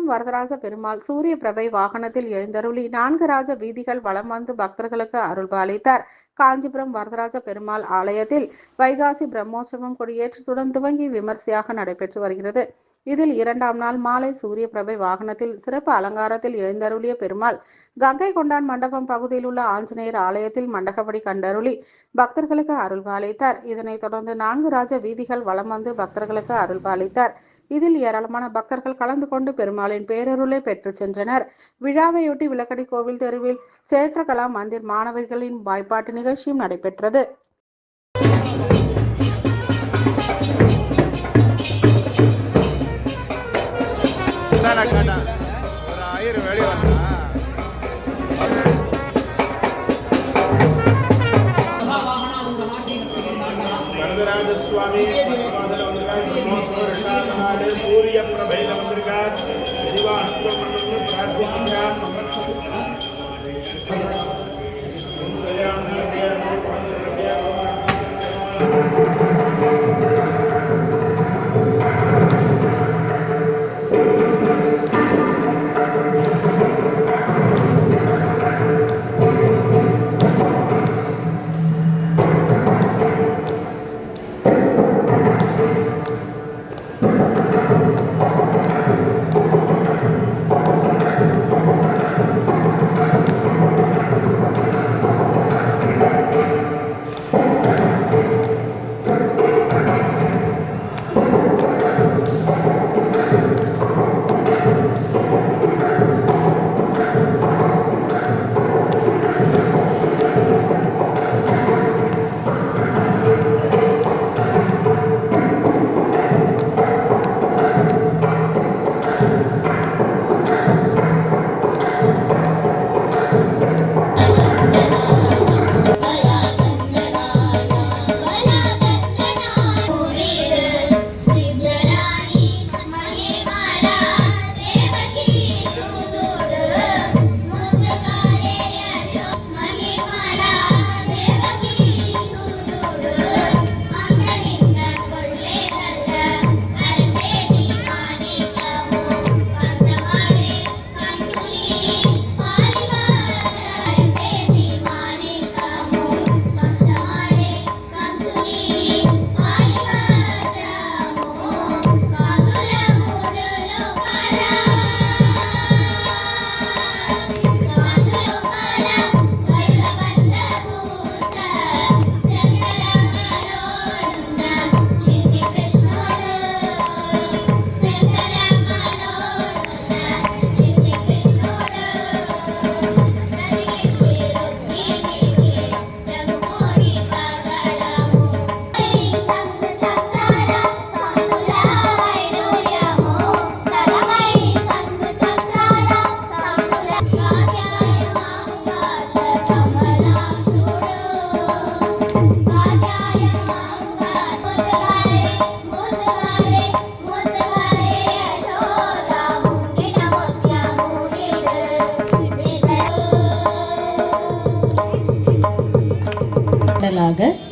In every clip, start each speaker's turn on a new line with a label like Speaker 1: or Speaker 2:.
Speaker 1: காஞ்சிபுரம் வரதராஜ பெருமாள் சூரிய பிரபை வாகனத்தில் எழுந்தருளி 4 ராஜ வீதிகள் வலம் வந்து பக்தர்களுக்கு அருள்பாலித்தார். காஞ்சிபுரம் வரதராஜ பெருமாள் ஆலயத்தில் வைகாசி பிரம்மோற்சவம் கொடியேற்றத்துடன் துவங்கி விமர்சையாக நடைபெற்று வருகிறது. இதில் 2ஆம் நாள் மாலை சூரிய பிரபை வாகனத்தில் சிறப்பு அலங்காரத்தில் எழுந்தருளிய பெருமாள் கங்கை கொண்டான் மண்டபம் பகுதியில் உள்ள ஆஞ்சநேயர் ஆலயத்தில் மண்டகப்படி கண்டருளி பக்தர்களுக்கு அருள்பாலித்தார். இதனைத் தொடர்ந்து 4 ராஜ வீதிகள் வலம் வந்து பக்தர்களுக்கு அருள்பாலித்தார். இதில் ஏராளமான பக்தர்கள் கலந்து கொண்டு பெருமாளின் பேரருளை பெற்று சென்றனர். விழாவையொட்டி விளக்கடி கோவில் தெருவில் சேற்றகலா மந்திர் மாணவர்களின் வாய்ப்பாட்டு நிகழ்ச்சியும் நடைபெற்றது.
Speaker 2: வரதராஜசுவாமி சூரிய பிரபையில வந்திருக்கார். தெளிவா அனுகிரகம் பண்ணணும்னு பிரார்த்திக்கிறார்.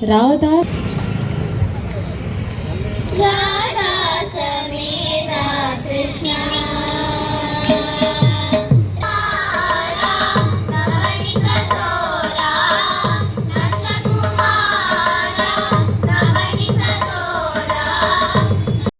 Speaker 3: ராதா